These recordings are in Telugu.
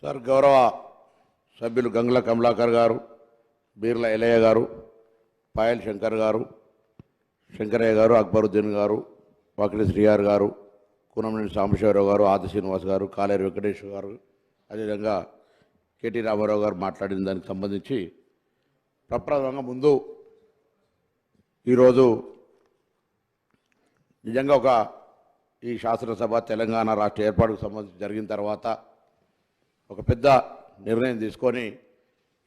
సార్ గౌరవ సభ్యులు గంగుల కమలాకర్ గారు, బీర్ల ఎలయ్య గారు, పాయల్ శంకర్ గారు, శంకరయ్య గారు, అక్బరుద్దీన్ గారు, వాకిలి శ్రీయార్ గారు, కూనంనేని సాంబశివరావు గారు, ఆది శ్రీనివాస్ గారు, కాలేరు వెంకటేశ్వర గారు, అదేవిధంగా కేటీ రామారావు గారు మాట్లాడిన దానికి సంబంధించి ప్రప్రథమంగా ముందు ఈరోజు నిజంగా ఈ శాసనసభ తెలంగాణ రాష్ట్ర ఏర్పాటుకు సంబంధించి జరిగిన తర్వాత ఒక పెద్ద నిర్ణయం తీసుకొని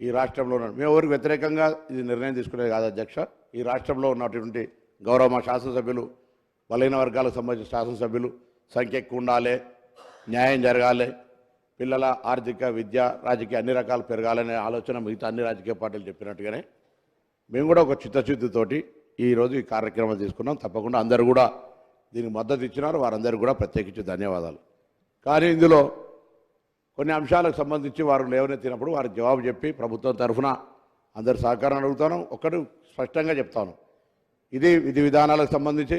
ఈ రాష్ట్రంలో మేము ఎవరికి వ్యతిరేకంగా ఇది నిర్ణయం తీసుకునేది కాదు అధ్యక్ష. ఈ రాష్ట్రంలో ఉన్నటువంటి గౌరవ మా శాసనసభ్యులు బలహీన వర్గాలకు సంబంధించిన శాసనసభ్యులు సంఖ్య ఎక్కువ ఉండాలి, న్యాయం జరగాలి, పిల్లల ఆర్థిక విద్య రాజకీయ అన్ని రకాలు పెరగాలనే ఆలోచన మిగతా అన్ని రాజకీయ పార్టీలు చెప్పినట్టుగానే మేము కూడా ఒక చిత్తశుద్ధితోటి ఈరోజు ఈ కార్యక్రమం తీసుకున్నాం. తప్పకుండా అందరూ కూడా దీనికి మద్దతు ఇచ్చినారు, వారందరికీ కూడా ప్రత్యేకించి ధన్యవాదాలు. కానీ ఇందులో కొన్ని అంశాలకు సంబంధించి వారు లేవనెత్తినప్పుడు వారికి జవాబు చెప్పి ప్రభుత్వం తరఫున అందరి సహకారం అడుగుతాను. ఒకటి స్పష్టంగా చెప్తాను, ఇది విధి విధానాలకు సంబంధించి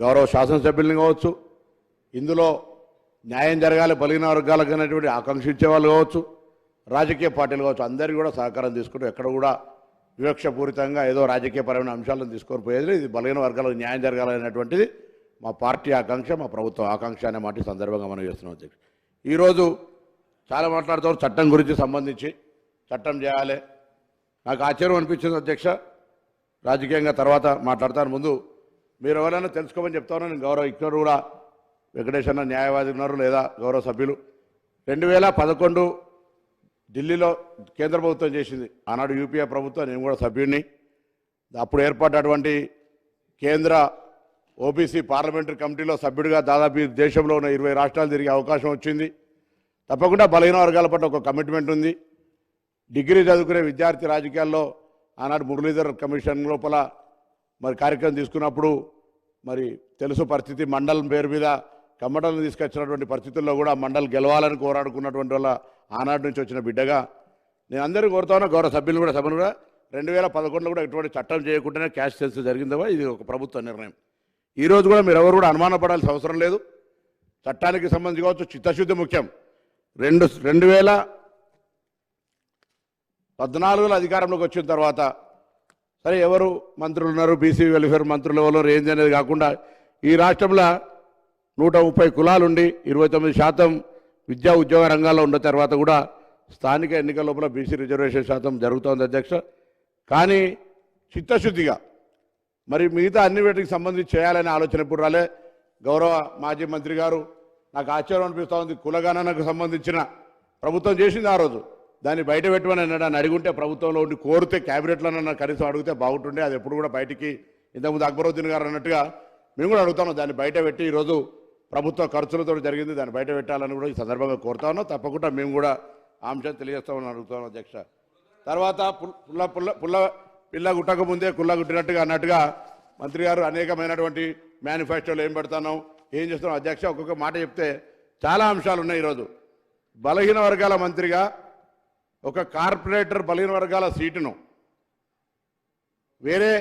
గౌరవ శాసనసభ్యుల్ని కావచ్చు, ఇందులో న్యాయం జరగాలి బలహీన వర్గాలకు అనేటువంటి ఆకాంక్షించే వాళ్ళు కావచ్చు, రాజకీయ పార్టీలు కావచ్చు, అందరికీ కూడా సహకారం తీసుకుంటూ ఎక్కడ కూడా వివక్షపూరితంగా ఏదో రాజకీయపరమైన అంశాలను తీసుకొని పోయేది. ఇది బలహీన వర్గాలకు న్యాయం జరగాలనేటువంటిది మా పార్టీ ఆకాంక్ష, మా ప్రభుత్వం ఆకాంక్ష అనే మాట సందర్భంగా మనం చేస్తున్నాం అధ్యక్ష. ఈరోజు చాలా మాట్లాడుతారు చట్టం గురించి సంబంధించి, చట్టం చేయాలి. నాకు ఆశ్చర్యం అనిపించింది అధ్యక్ష, రాజకీయంగా తర్వాత మాట్లాడతాను. ముందు మీరు ఎవరైనా తెలుసుకోమని చెప్తాను. నేను గౌరవ ఇక్కడ కూడా వెంకటేష్ అన్న న్యాయవాది ఉన్నారు, లేదా గౌరవ సభ్యులు 2011 ఢిల్లీలో కేంద్ర ప్రభుత్వం చేసింది, ఆనాడు యూపీఏ ప్రభుత్వం, నేను కూడా సభ్యుడిని. అప్పుడు ఏర్పడినటువంటి కేంద్ర ఓబీసీ పార్లమెంటరీ కమిటీలో సభ్యుడిగా దాదాపు దేశంలో ఉన్న 20 రాష్ట్రాలు తిరిగే అవకాశం వచ్చింది. తప్పకుండా బలహీన వర్గాల పట్ల ఒక కమిట్మెంట్ ఉంది. డిగ్రీ చదువుకునే విద్యార్థి రాజకీయాల్లో ఆనాడు మురళీధర్ కమిషన్ లోపల మరి కార్యక్రమం తీసుకున్నప్పుడు మరి తెలుసు పరిస్థితి, మండలం పేరు మీద కమ్మటలను తీసుకొచ్చినటువంటి పరిస్థితుల్లో కూడా మండల్ గెలవాలని కోరాడుకున్నటువంటి వాళ్ళ ఆనాడు నుంచి వచ్చిన బిడ్డగా నేను అందరికీ కోరుతాను, గౌరవ సభ్యులు కూడా సభను కూడా 2011లో కూడా ఎటువంటి చట్టం చేయకుండానే క్యాష్ సెన్స్ జరిగిందవా, ఇది ఒక ప్రభుత్వ నిర్ణయం. ఈరోజు కూడా మీరు ఎవరు కూడా అనుమానపడాల్సిన అవసరం లేదు. చట్టానికి సంబంధించి కావచ్చు, చిత్తశుద్ధి ముఖ్యం. 2014లో అధికారంలోకి వచ్చిన తర్వాత సరే ఎవరు మంత్రులు ఉన్నారు, బీసీ వెల్ఫేర్ మంత్రులు ఎవరు ఏంది అనేది కాకుండా ఈ రాష్ట్రంలో 130 కులాలుండి 29% విద్యా ఉద్యోగ రంగాల్లో ఉన్న తర్వాత కూడా స్థానిక ఎన్నికల లోపల బీసీ రిజర్వేషన్ శాతం జరుగుతోంది అధ్యక్ష. కానీ చిత్తశుద్ధిగా మరి మిగతా అన్ని వీటికి సంబంధించి చేయాలనే ఆలోచన ఎప్పుడు రాలే. గౌరవ మాజీ మంత్రి గారు నాకు ఆశ్చర్యం అనిపిస్తూ ఉంది, కులగణనకు సంబంధించిన ప్రభుత్వం చేసింది ఆ రోజు, దాన్ని బయట పెట్టమని అన్నాడు. అడుగుంటే ప్రభుత్వంలో ఉండి కోరితే క్యాబినెట్లోనన్నా కనీసం అడిగితే బాగుంటుండే. అది ఎప్పుడు కూడా బయటికి ఇంతకుముందు అక్బరుద్దీన్ గారు అన్నట్టుగా మేము కూడా అడుగుతాము, దాన్ని బయట పెట్టి ఈరోజు ప్రభుత్వ ఖర్చులతో జరిగింది, దాన్ని బయట పెట్టాలని కూడా ఈ సందర్భంగా కోరుతా ఉన్నాం. తప్పకుండా మేము కూడా ఆ అంశం తెలియజేస్తామని అడుగుతాం అధ్యక్ష. తర్వాత పిల్ల గుట్టక ముందే కుల్ల గుట్టినట్టుగా అన్నట్టుగా మంత్రి గారు అనేకమైనటువంటి మేనిఫెస్టోలు ఏం పెడతాను ఏం చేస్తున్నాం అధ్యక్ష. ఒక్కొక్క మాట చెప్తే చాలా అంశాలు ఉన్నాయి. ఈరోజు బలహీన వర్గాల మంత్రిగా ఒక కార్పొరేటర్ బలహీన వర్గాల సీటును వేరే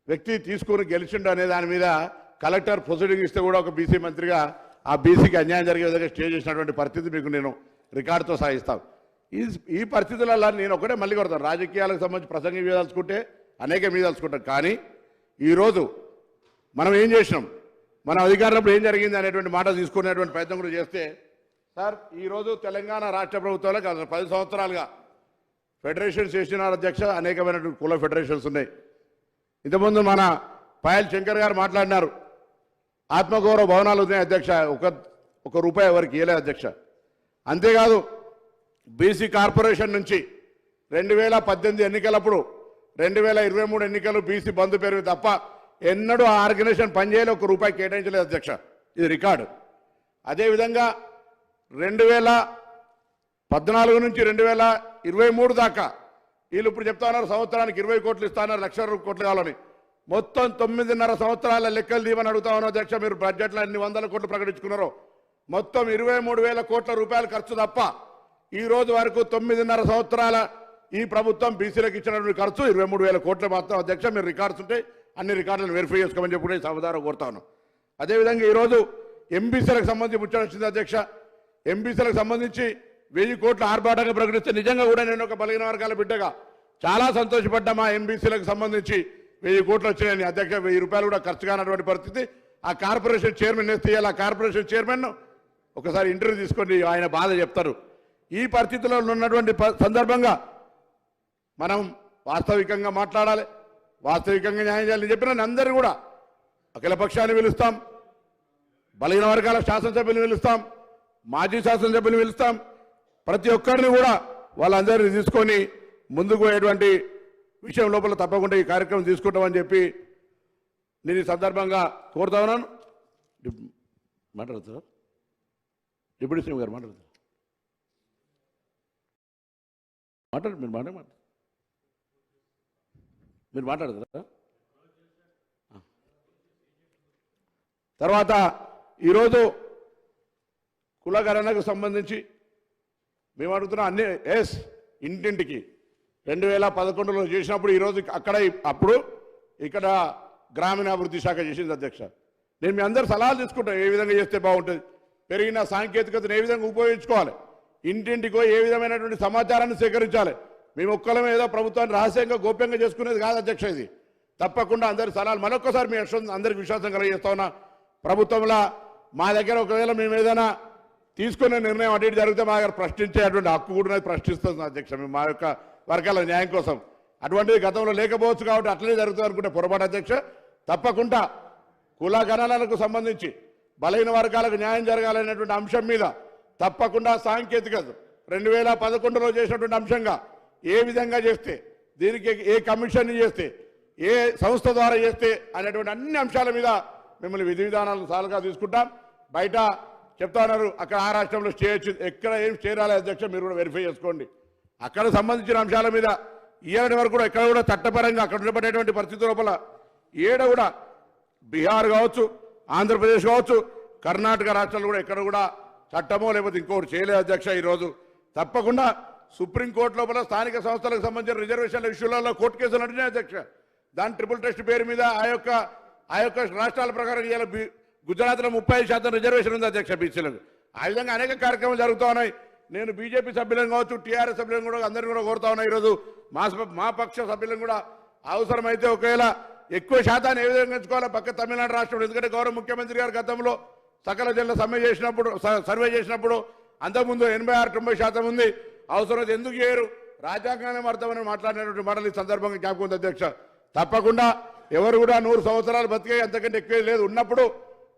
వ్యక్తి తీసుకుని గెలిచిండు అనే దాని మీద కలెక్టర్ ప్రొసీడింగ్ ఇస్తే కూడా ఒక బీసీ మంత్రిగా ఆ బీసీకి అన్యాయం జరిగే విధంగా స్టే చేసినటువంటి పరిస్థితి మీకు నేను రికార్డుతో సాగిస్తాను. ఈ పరిస్థితులలో నేను ఒకటే మళ్ళీ కొడతాను, రాజకీయాలకు సంబంధించి ప్రసంగం మీదలుచుకుంటే అనేక మీదలుచుకుంటాం. కానీ ఈరోజు మనం ఏం చేసినాం, మన అధికారంలో ఏం జరిగింది అనేటువంటి మాట తీసుకునేటువంటి ప్రయత్నం కూడా చేస్తే సార్, ఈరోజు తెలంగాణ రాష్ట్ర ప్రభుత్వంలో 10 సంవత్సరాలుగా ఫెడరేషన్స్ చేసినారు అధ్యక్ష. అనేకమైనటువంటి కుల ఫెడరేషన్స్ ఉన్నాయి. ఇంతకుముందు మన పాయల్ శంకర్ గారు మాట్లాడినారు, ఆత్మగౌరవ భవనాలు ఉన్నాయి అధ్యక్ష, ఒక రూపాయి ఎవరికి ఇవ్వలేదు అధ్యక్ష. అంతేకాదు బీసీ కార్పొరేషన్ నుంచి 2018 ఎన్నికలప్పుడు 2023 ఎన్నికలు బీసీ బంధు పేరు తప్ప ఎన్నడూ ఆ ఆర్గనైజేషన్ పనిచేయాలి, ఒక రూపాయి కేటాయించలేదు అధ్యక్ష. ఇది రికార్డు. అదేవిధంగా 2014 నుంచి 2023 దాకా వీళ్ళు ఇప్పుడు చెప్తా ఉన్నారు సంవత్సరానికి 20 కోట్లు ఇస్తా ఉన్నారు, 1,00,000 కోట్లు కావాలని. మొత్తం 9.5 సంవత్సరాల లెక్కలు దీవని అడుగుతా ఉన్నారు అధ్యక్ష. మీరు బడ్జెట్లో ఎన్ని 100 కోట్లు ప్రకటించుకున్నారో మొత్తం 23,000 కోట్ల రూపాయలు ఖర్చు తప్ప ఈ రోజు వరకు 9.5 సంవత్సరాల ఈ ప్రభుత్వం బీసీలకు ఇచ్చినటువంటి ఖర్చు 23,000 కోట్లు మాత్రం అధ్యక్ష. మీరు రికార్డ్స్ ఉంటే అన్ని రికార్డులను వెరిఫై చేసుకోమని చెప్పి సమాధానం కోరుతాను. అదేవిధంగా ఈరోజు ఎంబీసీలకు సంబంధించి ముచ్చట వచ్చింది అధ్యక్ష. ఎంబీసీలకు సంబంధించి 1000 కోట్ల ఆర్భాటంగా ప్రకటిస్తే నిజంగా కూడా నేను ఒక బలహీన వర్గాల బిడ్డగా చాలా సంతోషపడ్డా. మా ఎంబీసీలకు సంబంధించి 1000 కోట్లు వచ్చినాయని అధ్యక్ష 1000 రూపాయలు కూడా ఖర్చు కానటువంటి పరిస్థితి. ఆ కార్పొరేషన్ చైర్మన్ వేస్తే ఆ కార్పొరేషన్ చైర్మన్ ఒకసారి ఇంటర్వ్యూ తీసుకొని ఆయన బాధ చెప్తారు. ఈ పరిస్థితుల్లో ఉన్నటువంటి సందర్భంగా మనం వాస్తవికంగా మాట్లాడాలి, వాస్తవికంగా న్యాయం చేయాలని చెప్పిన అందరూ కూడా అఖిలపక్షాన్ని పిలుస్తాం, బలహీన వర్గాల శాసనసభ్యులను పిలుస్తాం, మాజీ శాసనసభ్యులను పిలుస్తాం. ప్రతి ఒక్కరిని కూడా వాళ్ళందరినీ తీసుకొని ముందుకు పోయేటువంటి విషయం లోపల తప్పకుండా ఈ కార్యక్రమం తీసుకుంటామని చెప్పి నేను ఈ సందర్భంగా కోరుతా ఉన్నాను. మాట్లాడతారు డిప్యూటీ సీఎం గారు మాట్లాడతారు. మీరు మాట్లాడతారా? తర్వాత ఈరోజు కులగణనకు సంబంధించి మేము అడుగుతున్నాం అన్ని ఇంటింటికి 2011లో చేసినప్పుడు ఈరోజు అక్కడ అప్పుడు ఇక్కడ గ్రామీణాభివృద్ధి శాఖ చేసింది అధ్యక్ష. నేను మీ అందరు సలహాలు తీసుకుంటాను, ఏ విధంగా చేస్తే బాగుంటుంది, పెరిగిన సాంకేతికతను ఏ విధంగా ఉపయోగించుకోవాలి, ఇంటింటికో ఏ విధమైనటువంటి సమాచారాన్ని సేకరించాలి. మేము ఒక్కలమే ఏదో ప్రభుత్వాన్ని రహస్యంగా గోప్యంగా చేసుకునేది కాదు అధ్యక్ష. ఇది తప్పకుండా అందరి సలహాలు మరొకసారి మీ అందరికి విశ్వాసం కలిగజేస్తా ఉన్నా. ప్రభుత్వంలో మా దగ్గర ఒకవేళ మేము ఏదైనా తీసుకునే నిర్ణయం అటు ఇటు జరిగితే మా దగ్గర ప్రశ్నించేటువంటి హక్కు కూడా ప్రశ్నిస్తుంది అధ్యక్ష. మేము మా యొక్క వర్గాల న్యాయం కోసం అటువంటిది గతంలో లేకపోవచ్చు కాబట్టి అట్లనే జరుగుతుంది అనుకుంటే పొరపాటు అధ్యక్ష. తప్పకుండా కుల గణనలకు సంబంధించి బలహీన వర్గాలకు న్యాయం జరగాలనేటువంటి అంశం మీద తప్పకుండా సాంకేతికత 2011లో చేసినటువంటి అంశంగా ఏ విధంగా చేస్తే, దీనికి ఏ కమిషన్ చేస్తే, ఏ సంస్థ ద్వారా చేస్తే అనేటువంటి అన్ని అంశాల మీద మిమ్మల్ని విధి విధానాలను సాలుగా తీసుకుంటాం. బయట చెప్తా ఉన్నారు అక్కడ ఆ రాష్ట్రంలో స్టే వచ్చింది, ఎక్కడ ఏం స్టే రాలేదు అధ్యక్ష, మీరు కూడా వెరిఫై చేసుకోండి. అక్కడ సంబంధించిన అంశాల మీద ఇయ్యాలని వరకు కూడా ఎక్కడ కూడా చట్టపరంగా అక్కడ ఉండబడేటువంటి పరిస్థితి లోపల ఏడ కూడా బీహార్ కావచ్చు, ఆంధ్రప్రదేశ్ కావచ్చు, కర్ణాటక రాష్ట్రాలు కూడా ఎక్కడ కూడా చట్టమో లేకపోతే ఇంకోటి చేయలేదు అధ్యక్ష. ఈరోజు తప్పకుండా సుప్రీంకోర్టు లోపల స్థానిక సంస్థలకు సంబంధించిన రిజర్వేషన్ల ఇష్యూలలో కోర్టు కేసులు నడిచినాయి అధ్యక్ష. దాని ట్రిపుల్ టెస్ట్ పేరు మీద ఆ యొక్క రాష్ట్రాల ప్రకారం ఇవాళ గుజరాత్లో 35% రిజర్వేషన్ ఉంది అధ్యక్ష బీసీలకు. ఆ విధంగా అనేక కార్యక్రమాలు జరుగుతూ ఉన్నాయి. నేను బీజేపీ సభ్యులను కావచ్చు, టీఆర్ఎస్ సభ్యులను కూడా అందరినీ కూడా కోరుతా ఉన్నా. ఈరోజు మా పక్ష సభ్యులను కూడా అవసరమైతే ఒకవేళ ఎక్కువ శాతాన్ని ఏ విధంగా ఎంచుకోవాలో పక్క తమిళనాడు రాష్ట్రంలో, ఎందుకంటే గౌరవ ముఖ్యమంత్రి గారు గతంలో సకల జిల్లా సర్వే చేసినప్పుడు అంతకుముందు 86-90% ఉంది. అవసరం ఎందుకు చేయరు, రాజ్యాంగాన్ని అర్థమని మాట్లాడినటువంటి మాటలు ఈ సందర్భంగా జ్ఞాపకం ఉంది అధ్యక్ష. తప్పకుండా ఎవరు కూడా 100 సంవత్సరాలు బతికే అంతకంటే ఎక్కువ లేదు ఉన్నప్పుడు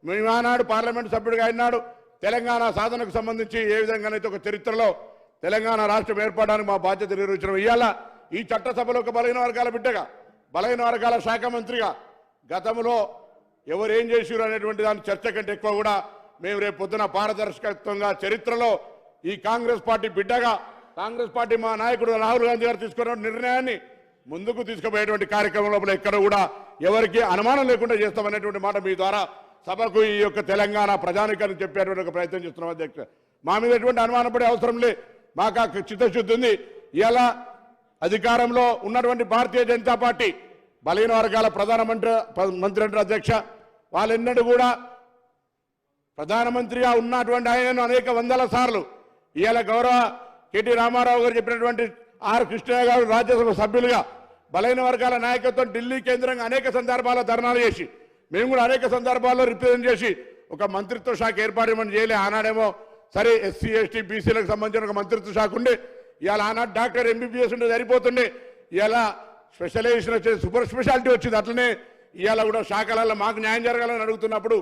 మేము ఆనాడు పార్లమెంటు సభ్యుడిగా అయినాడు తెలంగాణ సాధనకు సంబంధించి ఏ విధంగానైతే ఒక చరిత్రలో తెలంగాణ రాష్ట్రం ఏర్పడడానికి మా బాధ్యత నిర్వహించడం. ఇవాళ ఈ చట్టసభలో ఒక బలహీన వర్గాల బిడ్డగా, బలహీన వర్గాల శాఖ మంత్రిగా గతంలో ఎవరు ఏం చేసిరు అనేటువంటి దాని చర్చ కంటే ఎక్కువ కూడా మేము రేపు పొద్దున పారదర్శకత్వంగా చరిత్రలో ఈ కాంగ్రెస్ పార్టీ బిడ్డగా, కాంగ్రెస్ పార్టీ మా నాయకుడు రాహుల్ గాంధీ గారు తీసుకున్న నిర్ణయాన్ని ముందుకు తీసుకుపోయేటువంటి కార్యక్రమం లోపల ఎక్కడ కూడా ఎవరికి అనుమానం లేకుండా చేస్తామనేటువంటి మాట మీ ద్వారా సభకు ఈ యొక్క తెలంగాణ ప్రజానికాన్ని చెప్పేటువంటి ఒక ప్రయత్నం చేస్తున్నాం అధ్యక్ష. మా మీద ఎటువంటి అనుమానం పడే అవసరం లే, మాకు చిత్తశుద్ధి ఉంది. ఇలా అధికారంలో ఉన్నటువంటి భారతీయ జనతా పార్టీ బలహీన వర్గాల మంత్రి అంటారు అధ్యక్ష. వాళ్ళెన్నడూ కూడా ప్రధానమంత్రిగా ఉన్నటువంటి ఆయనను అనేక వందల సార్లు ఇవాళ గౌరవ కేటీ రామారావు గారు చెప్పినటువంటి ఆర్ కృష్ణయ్య గారు రాజ్యసభ సభ్యులుగా బలహీన వర్గాల నాయకత్వం ఢిల్లీ కేంద్రంగా అనేక సందర్భాల్లో ధర్నాలు చేసి మేము కూడా అనేక సందర్భాల్లో రిప్రజెంట్ చేసి ఒక మంత్రిత్వ శాఖ ఏర్పాటు చేయలే. ఆనాడేమో సరే ఎస్సీ ఎస్టీ బీసీలకు సంబంధించిన ఒక మంత్రిత్వ శాఖ ఉండే, ఇవాళ ఆనాడు డాక్టర్ ఎంబీబీఎస్ ఉంటే సరిపోతుండే, ఇవాళ స్పెషలైజేషన్ వచ్చేది, సూపర్ స్పెషాలిటీ వచ్చింది. అట్లనే ఇవాళ కూడా శాఖలలో మాకు న్యాయం జరగాలని అడుగుతున్నప్పుడు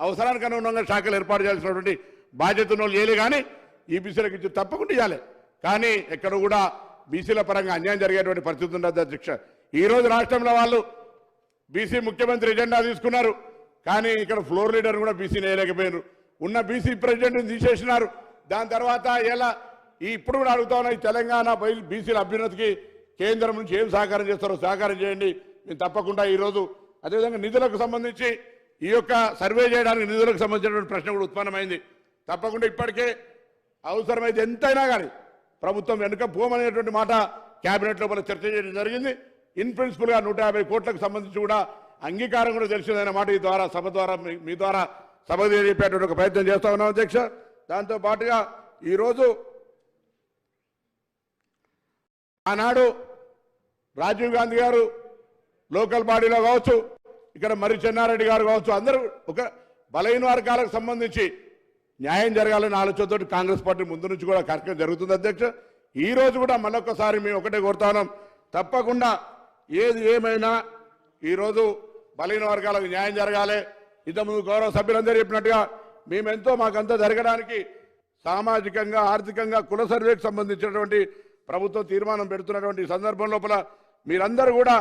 అవసరానికి అనుగుణంగా శాఖలు ఏర్పాటు చేయాల్సినటువంటి బాధ్యత వాళ్ళు చేయలే. కానీ ఈ బీసీలకు ఇచ్చి తప్పకుండా ఇవ్వాలి. కానీ ఎక్కడ కూడా బీసీల పరంగా అన్యాయం జరిగేటువంటి పరిస్థితి ఉండదు అధ్యక్ష. ఈరోజు రాష్ట్రంలో వాళ్ళు బీసీ ముఖ్యమంత్రి ఎజెండా తీసుకున్నారు, కానీ ఇక్కడ ఫ్లోర్ లీడర్ కూడా బీసీని వేయలేకపోయారు. ఉన్న బీసీ ప్రెసిడెంట్ని తీసేసినారు. దాని తర్వాత ఇలా ఇప్పుడు కూడా అడుగుతా ఉన్నా, ఈ తెలంగాణ బీసీల అభ్యున్నతికి కేంద్రం నుంచి ఏం సహకారం చేస్తారో సహకారం చేయండి. మేము తప్పకుండా ఈరోజు అదేవిధంగా నిధులకు సంబంధించి ఈ యొక్క సర్వే చేయడానికి నిధులకు సంబంధించినటువంటి ప్రశ్న కూడా ఉత్పన్నమైంది. తప్పకుండా ఇప్పటికే అవసరమైతే ఎంతైనా కానీ ప్రభుత్వం వెనుక పోమనేటువంటి మాట క్యాబినెట్ లోపల చర్చ చేయడం జరిగింది. ఇన్ ప్రిన్సిపల్గా 150 కోట్లకు సంబంధించి కూడా అంగీకారం కూడా తెలిసిందనే మాట ఈ ద్వారా సభ ద్వారా మీ ద్వారా సభ చెప్పేటువంటి ఒక ప్రయత్నం చేస్తా ఉన్నాం అధ్యక్ష. దాంతో పాటుగా ఈరోజు ఆనాడు రాజీవ్ గాంధీ గారు లోకల్ బాడీలో కావచ్చు, ఇక్కడ మరి చెన్నారెడ్డి గారు కావచ్చు, అందరూ ఒక బలహీన వర్గాలకు సంబంధించి న్యాయం జరగాలని ఆలోచనతో కాంగ్రెస్ పార్టీ ముందు నుంచి కూడా కార్యక్రమం జరుగుతుంది అధ్యక్ష. ఈ రోజు కూడా మళ్ళొక్కసారి మేము ఒకటే కోరుతాం, తప్పకుండా ఏది ఏమైనా ఈరోజు బలహీన వర్గాలకు న్యాయం జరగాలి. ఇంతకుముందు గౌరవ సభ్యులందరూ చెప్పినట్టుగా మేమెంతో మాకంతా జరగడానికి సామాజికంగా ఆర్థికంగా కుల సర్వేకి సంబంధించినటువంటి ప్రభుత్వం తీర్మానం పెడుతున్నటువంటి సందర్భం లోపల మీరందరూ కూడా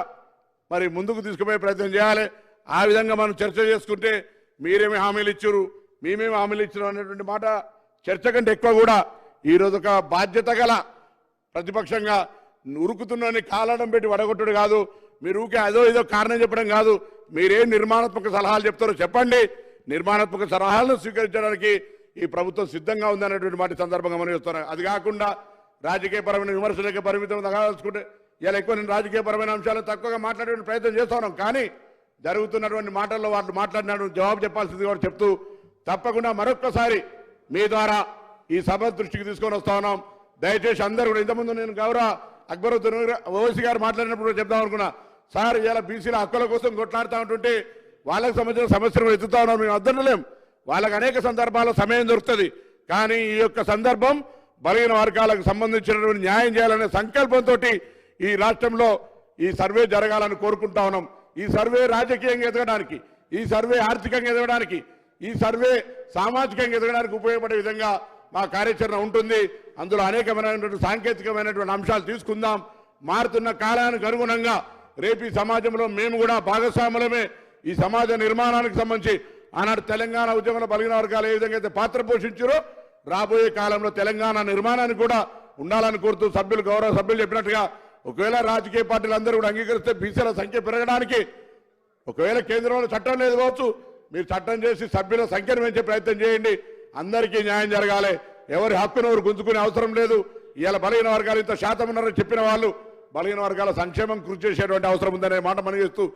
మరి ముందుకు తీసుకుపోయే ప్రయత్నం చేయాలి. ఆ విధంగా మనం చర్చ చేసుకుంటే మీరేమి హామీలు ఇచ్చారు, మేమేమి హామీలు ఇచ్చారు అనేటువంటి మాట చర్చ కంటే ఎక్కువ కూడా ఈరోజు ఒక బాధ్యత గల ప్రతిపక్షంగా ఉరుకుతున్నని కాలడం పెట్టి వడగొట్టుడు కాదు, మీరు ఊకే అదో ఏదో కారణం చెప్పడం కాదు, మీరేం నిర్మాణాత్మక సలహాలు చెప్తారో చెప్పండి. నిర్మాణాత్మక సలహాలను స్వీకరించడానికి ఈ ప్రభుత్వం సిద్ధంగా ఉందనేటువంటి మాట సందర్భంగా మనం చూస్తున్నాం. అది కాకుండా రాజకీయపరమైన విమర్శలకే పరిమితం కావాల్సుకుంటే ఇలా ఎక్కువ నేను రాజకీయపరమైన అంశాలను తక్కువగా మాట్లాడే ప్రయత్నం చేస్తా ఉన్నాం. కానీ జరుగుతున్నటువంటి మాటల్లో వాళ్ళు మాట్లాడినటువంటి జవాబు చెప్పాల్సింది కూడా చెప్తూ తప్పకుండా మరొక్కసారి మీ ద్వారా ఈ సభ దృష్టికి తీసుకొని వస్తా ఉన్నాం. దయచేసి అందరూ కూడా, ఇంతకుముందు నేను గౌరవ అక్బరుద్దీన్ ఓవైసీ గారు మాట్లాడినప్పుడు చెప్దాం అనుకున్నా, సార్ ఇలా బీసీల హక్కుల కోసం కొట్లాడుతూ ఉంటుంటే వాళ్ళకి సంబంధించిన సమస్యలు ఎత్తుతా ఉన్నాం, మేము అద్దనలేం, వాళ్ళకి అనేక సందర్భాల్లో సమయం దొరుకుతుంది. కానీ ఈ యొక్క సందర్భం బలహీన వర్గాలకు సంబంధించినటువంటి న్యాయం చేయాలనే సంకల్పంతో ఈ రాష్ట్రంలో ఈ సర్వే జరగాలని కోరుకుంటా ఉన్నాం. ఈ సర్వే రాజకీయంగా ఎదగడానికి, ఈ సర్వే ఆర్థికంగా ఎదగడానికి, ఈ సర్వే సామాజికంగా ఎదగడానికి ఉపయోగపడే విధంగా మా కార్యాచరణ ఉంటుంది. అందులో అనేకమైనటువంటి సాంకేతికమైనటువంటి అంశాలు తీసుకుందాం. మారుతున్న కాలానికి అనుగుణంగా రేపు ఈ సమాజంలో మేము కూడా భాగస్వాములమే. ఈ సమాజ నిర్మాణానికి సంబంధించి ఆనాడు తెలంగాణ ఉద్యమంలో బలహీన వర్గాలు ఏ విధంగా అయితే పాత్ర పోషించారో రాబోయే కాలంలో తెలంగాణ నిర్మాణానికి కూడా ఉండాలని కోరుతూ సభ్యులు గౌరవ సభ్యులు చెప్పినట్టుగా ఒకవేళ రాజకీయ పార్టీలు అందరూ కూడా అంగీకరిస్తే బీసీల సంఖ్య పెరగడానికి ఒకవేళ కేంద్రంలో చట్టం లేదు కావచ్చు, మీరు చట్టం చేసి సభ్యుల సంఖ్యను పెంచే ప్రయత్నం చేయండి. అందరికీ న్యాయం జరగాలి, ఎవరి హక్కును ఎవరు గుంజుకునే అవసరం లేదు. ఇవాళ బలహీన వర్గాలు ఇంత శాతం ఉన్నారని చెప్పిన వాళ్ళు బలహీన వర్గాల సంక్షేమం కృషి చేసేటువంటి అవసరం ఉందనే మాట మనం చేస్తూ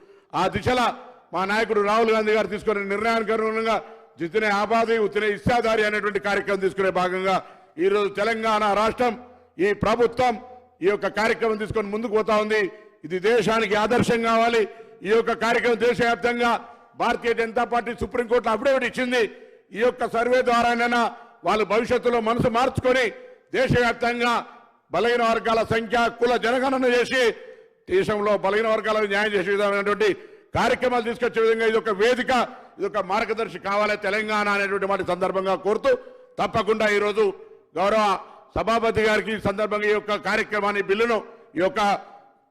ఆ దిశలో మా నాయకుడు రాహుల్ గాంధీ గారు తీసుకునే నిర్ణయానికి అనుగుణంగా జితనే ఆబాది ఉత్తనే ఇస్సాదారి అనేటువంటి కార్యక్రమం తీసుకునే భాగంగా ఈరోజు తెలంగాణ రాష్ట్రం ఈ ప్రభుత్వం ఈ యొక్క కార్యక్రమం తీసుకొని ముందుకు పోతా ఉంది. ఇది దేశానికి ఆదర్శం కావాలి. ఈ యొక్క కార్యక్రమం దేశవ్యాప్తంగా భారతీయ జనతా పార్టీ సుప్రీంకోర్టులో అఫిడవిట్ ఇచ్చింది. ఈ యొక్క సర్వే ద్వారానైనా వాళ్ళు భవిష్యత్తులో మనసు మార్చుకొని దేశవ్యాప్తంగా బలహీన వర్గాల సంఖ్య కుల జనగణన చేసి దేశంలో బలహీన వర్గాలకు న్యాయం చేసే విధమైనటువంటి కార్యక్రమాలు తీసుకొచ్చే విధంగా ఇది ఒక వేదిక, ఇది ఒక మార్గదర్శి కావాలి తెలంగాణ అనేటువంటి మాట సందర్భంగా కోరుతూ తప్పకుండా ఈరోజు గౌరవ సభాపతి గారికి ఈ సందర్భంగా ఈ యొక్క కార్యక్రమాన్ని బిల్లును ఈ యొక్క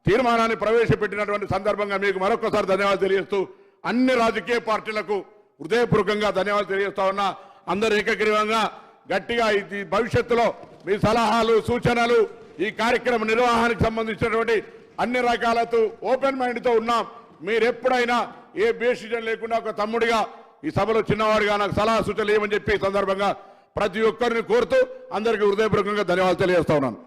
తీర్మానాన్ని ప్రవేశపెట్టినటువంటి సందర్భంగా మీకు మరొకసారి ధన్యవాదాలు తెలియజేస్తూ అన్ని రాజకీయ పార్టీలకు హృదయపూర్వకంగా ధన్యవాదాలు తెలియజేస్తా ఉన్నా. అందరూ ఏకగ్రీవంగా గట్టిగా ఇది భవిష్యత్తులో మీ సలహాలు సూచనలు ఈ కార్యక్రమ నిర్వహణకు సంబంధించినటువంటి అన్ని రకాలతో ఓపెన్ మైండ్తో ఉన్నాం. మీరు ఎప్పుడైనా ఏ బేసిజన్ లేకుండా ఒక తమ్ముడిగా ఈ సభలో చిన్నవాడిగా నాకు సలహా సూచనలు ఏమని చెప్పి ఈ సందర్భంగా ప్రతి ఒక్కరిని కోరుతూ అందరికీ హృదయపూర్వకంగా ధన్యవాదాలు తెలియజేస్తా ఉన్నాను.